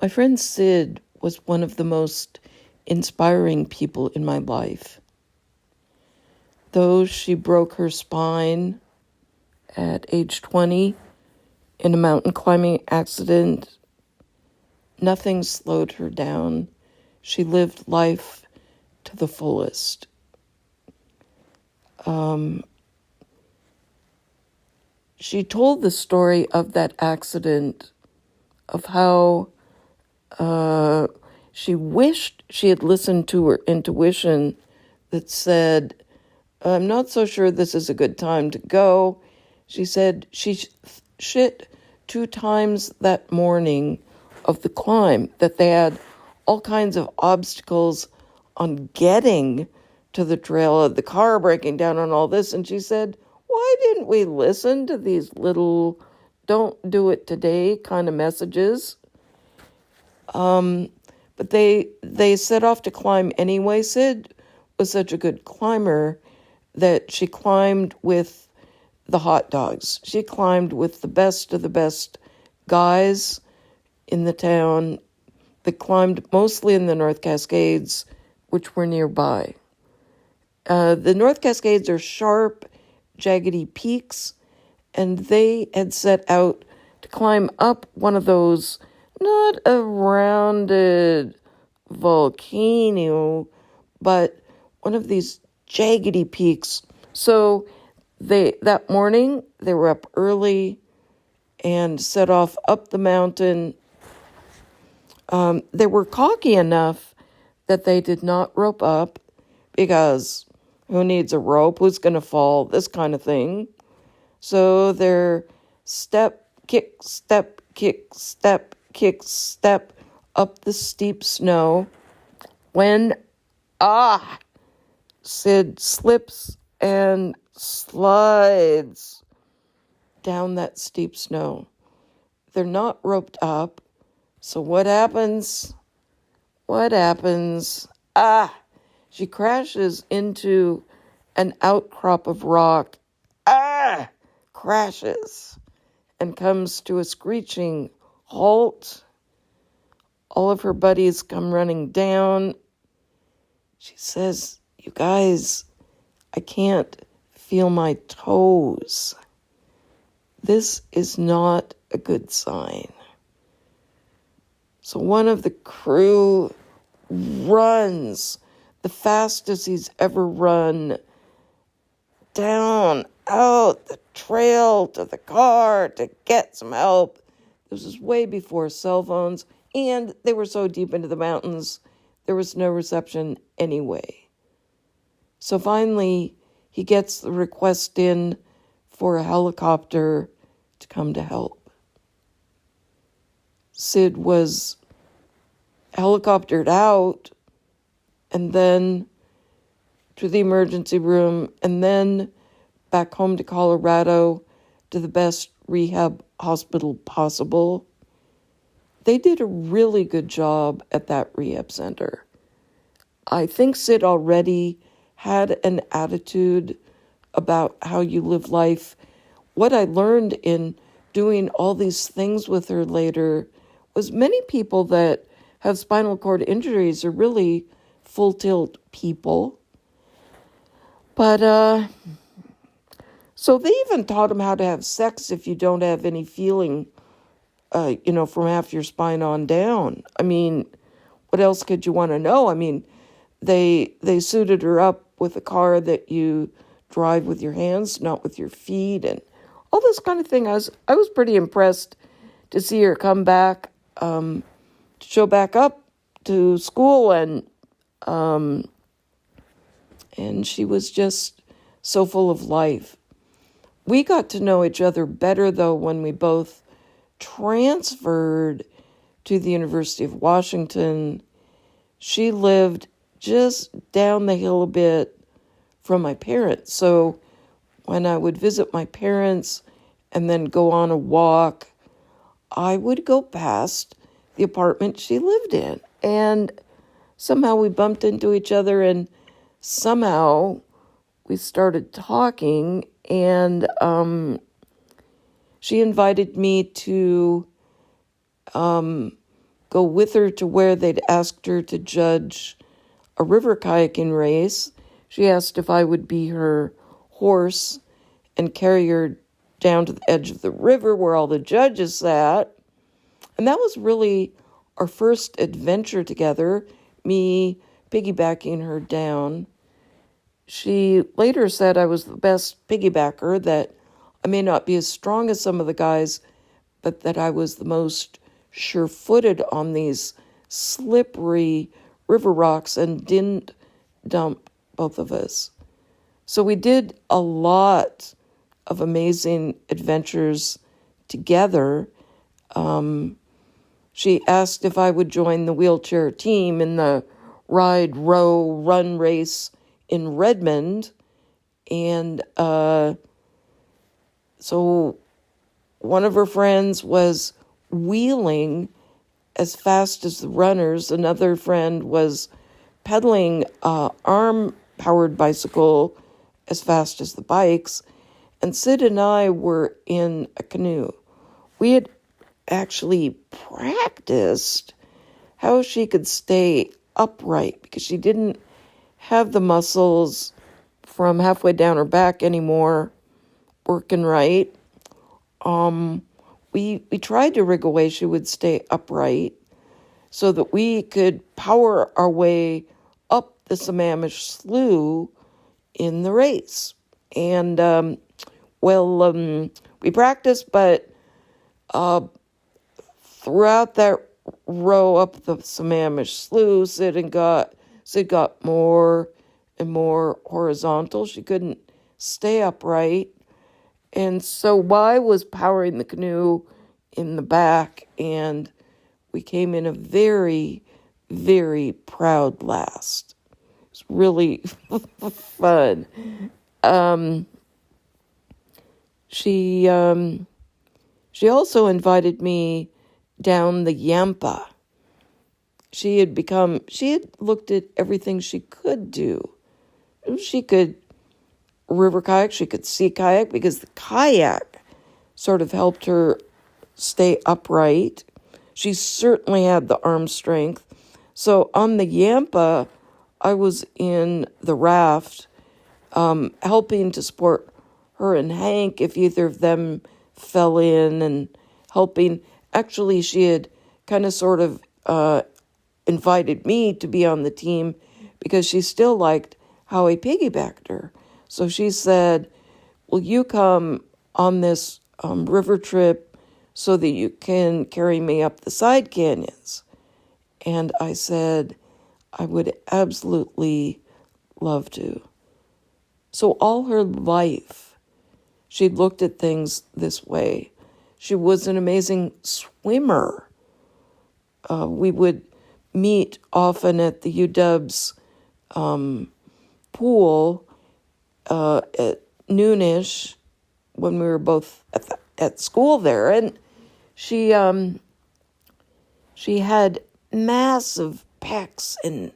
My friend Sid was one of the most inspiring people in my life. Though she broke her spine at age 20 in a mountain climbing accident, nothing slowed her down. She lived life to the fullest. She told the story of that accident, of how she wished she had listened to her intuition that said, I'm not so sure this is a good time to go. She said she shit 2 times that morning of the climb, that they had all kinds of obstacles on getting to the trail, the car breaking down and all this. And she said, why didn't we listen to these little don't do it today kind of messages? But they set off to climb anyway. Sid was such a good climber that she climbed with the hot dogs. She climbed with the best of the best guys in the town that climbed mostly in the North Cascades, which were nearby. The North Cascades are sharp, jaggedy peaks, and they had set out to climb up one of those, not a rounded volcano, but one of these jaggedy peaks. So that morning they were up early and set off up the mountain. They were cocky enough that they did not rope up, because who needs a rope? Who's going to fall? This kind of thing. So they're step, kick, step, kick, step, kick, step up the steep snow. When, Sid slips and slides down that steep snow. They're not roped up. So what happens? She crashes into an outcrop of rock. Crashes and comes to a screeching halt. All of her buddies come running down. She says, you guys, I can't feel my toes. This is not a good sign. So one of the crew runs the fastest he's ever run down, out the trail to the car to get some help. This was way before cell phones, and they were so deep into the mountains, there was no reception anyway. So finally, he gets the request in for a helicopter to come to help. Sid was helicoptered out, and then to the emergency room, and then back home to Colorado to the best rehab hospital possible. They did a really good job at that rehab center. I think Sid already had an attitude about how you live life. What I learned in doing all these things with her later was many people that have spinal cord injuries are really full tilt people. But, so they even taught him how to have sex if you don't have any feeling, from half your spine on down. I mean, what else could you want to know? I mean, they suited her up with a car that you drive with your hands, not with your feet, and all this kind of thing. I was pretty impressed to see her come back, to show back up to school, and she was just so full of life. We got to know each other better, though, when we both transferred to the University of Washington. She lived just down the hill a bit from my parents. So when I would visit my parents and then go on a walk, I would go past the apartment she lived in. And somehow we bumped into each other, and somehow we started talking, and she invited me to go with her to where they'd asked her to judge a river kayaking race. She asked if I would be her horse and carry her down to the edge of the river where all the judges sat. And that was really our first adventure together, me piggybacking her down. She later said I was the best piggybacker, that I may not be as strong as some of the guys, but that I was the most sure-footed on these slippery river rocks and didn't dump both of us. So we did a lot of amazing adventures together. She asked if I would join the wheelchair team in the ride, row, run race in Redmond. And so one of her friends was wheeling as fast as the runners. Another friend was pedaling arm-powered bicycle as fast as the bikes. And Sid and I were in a canoe. We had actually practiced how she could stay upright because she didn't have the muscles from halfway down her back anymore working right. We tried to rig a way she would stay upright so that we could power our way up the Sammamish Slough in the race. And, we practiced, but throughout that row up the Sammamish Slough, Sid got more and more horizontal. She couldn't stay upright. And so Y was powering the canoe in the back, and we came in a very, very proud last. It was really fun. She also invited me down the Yampa. She had looked at everything she could do. She could river kayak, she could sea kayak, because the kayak sort of helped her stay upright. She certainly had the arm strength. So on the Yampa, I was in the raft, helping to support her and Hank if either of them fell in, and helping. Actually, she had kind of sort of invited me to be on the team because she still liked how I piggybacked her. So she said, will you come on this river trip so that you can carry me up the side canyons? And I said, I would absolutely love to. So all her life, she'd looked at things this way. She was an amazing swimmer. We would meet often at the UW's pool at noonish when we were both at school there. And she had massive pecs and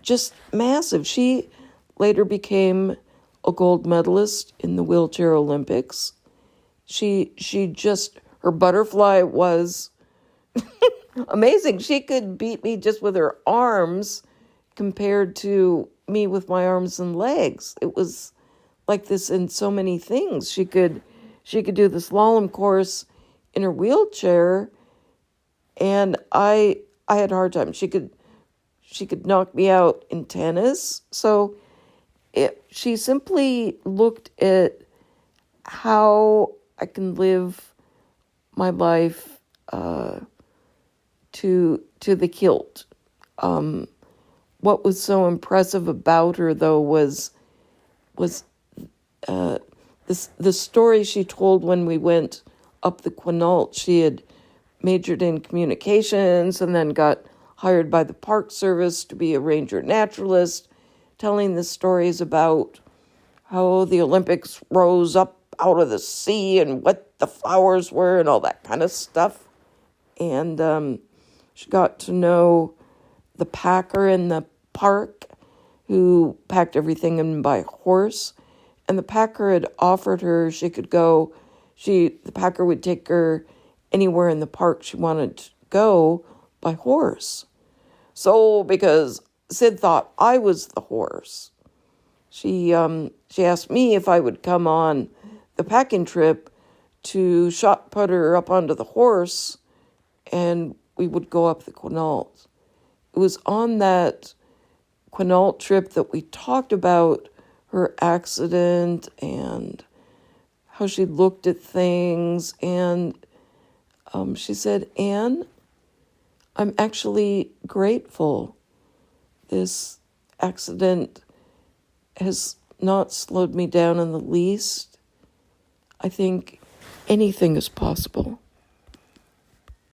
just massive. She later became a gold medalist in the wheelchair Olympics. Her butterfly was amazing. She could beat me just with her arms compared to me with my arms and legs. It was like this in so many things. She could do the slalom course in her wheelchair, and I had a hard time. She could knock me out in tennis. So she simply looked at how I can live my life to the hilt. What was so impressive about her, though, was the story she told when we went up the Quinault. She had majored in communications and then got hired by the Park Service to be a ranger naturalist, telling the stories about how the Olympics rose up out of the sea and what the flowers were and all that kind of stuff. And she got to know the packer in the park who packed everything in by horse. And the packer had offered her she could go. The packer would take her anywhere in the park she wanted to go, by horse. So because Sid thought I was the horse, she asked me if I would come on the packing trip to shot put her up onto the horse, and we would go up the Quinault. It was on that Quinault trip that we talked about her accident and how she looked at things, and she said, "Anne, I'm actually grateful. This accident has not slowed me down in the least. I think anything is possible."